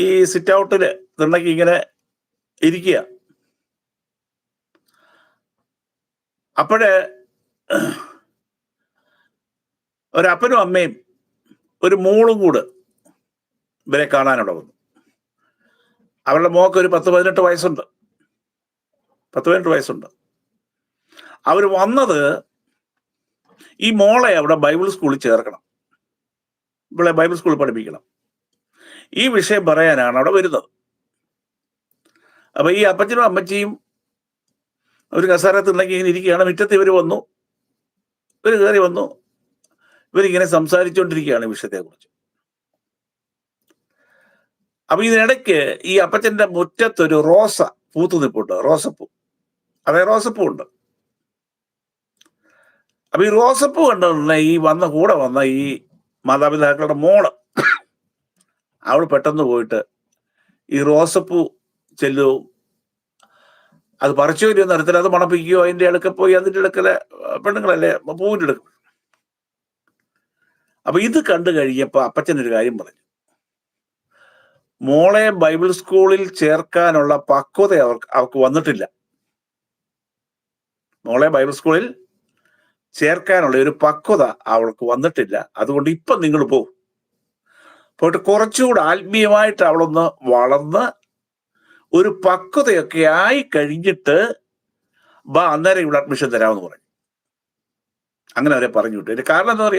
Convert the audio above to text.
ഈ സിറ്റ് ഔട്ടില് തിണ്ണക്ക് ഇങ്ങനെ ഇരിക്കുക. അപ്പോഴ് ഒരപ്പനും അമ്മയും ഒരു മോളും കൂടെ ഇവരെ കാണാനുള്ള വന്നു. അവരുടെ മോക്ക് ഒരു 10-18 വയസ്സുണ്ട്. 10-18 വയസ്സുണ്ട്. അവർ വന്നത് ഈ മോളെ അവിടെ ബൈബിൾ സ്കൂളിൽ ചേർക്കണം, ഇവിടെ ബൈബിൾ സ്കൂളിൽ പഠിപ്പിക്കണം, ഈ വിഷയം പറയാനാണ് അവിടെ വരുന്നത്. അപ്പൊ ഈ അപ്പച്ചനും അമ്മച്ചിയും ഒരു കസേരത്തുണ്ടെങ്കിൽ ഇങ്ങനെ ഇരിക്കുകയാണ്. മുറ്റത്ത് ഇവർ വന്നു, ഇവർ കയറി വന്നു, ഇവരിങ്ങനെ സംസാരിച്ചുകൊണ്ടിരിക്കുകയാണ് ഈ വിഷയത്തെക്കുറിച്ച്. അപ്പൊ ഇതിനിടയ്ക്ക് ഈ അപ്പച്ചന്റെ മുറ്റത്തൊരു റോസ പൂത്തു നിൽപ്പുണ്ട്, റോസപ്പൂ. അതേ റോസപ്പൂ ഉണ്ട്. അപ്പൊ ഈ റോസപ്പൂ കണ്ടുള്ള ഈ കൂടെ വന്ന ഈ മാതാപിതാക്കളുടെ മോള് അവൾ പെട്ടെന്ന് പോയിട്ട് ഈ റോസപ്പൂ ചെല്ലുകയും അത് പറിച്ചു വരുമെന്ന് അറിയത്തില്ല, അത് മണപ്പിക്കുകയോ അതിന്റെ അടുക്ക പോയി അതിന്റെ അടുക്കലെ പെണ്ണുങ്ങളല്ലേ പൂവിന്റെ എടുക്കും. അപ്പൊ ഇത് കണ്ടു കഴിഞ്ഞപ്പോ അപ്പച്ചനൊരു കാര്യം പറഞ്ഞു. മോളെ ബൈബിൾ സ്കൂളിൽ ചേർക്കാനുള്ള പക്വത അവർക്ക് വന്നിട്ടില്ല. മോളെ ബൈബിൾ സ്കൂളിൽ ചേർക്കാനുള്ള ഒരു പക്വത അവൾക്ക് വന്നിട്ടില്ല. അതുകൊണ്ട് ഇപ്പൊ നിങ്ങൾ പോയിട്ട് കുറച്ചുകൂടെ ആത്മീയമായിട്ട് അവളൊന്ന് വളർന്ന് ഒരു പക്വതയൊക്കെ ആയി കഴിഞ്ഞിട്ട് അന്നേരം ഇവിടെ അഡ്മിഷൻ തരാമെന്ന് പറഞ്ഞു. അങ്ങനെ അവരെ പറഞ്ഞു വിട്ടു. കാരണം എന്താ പറയാ,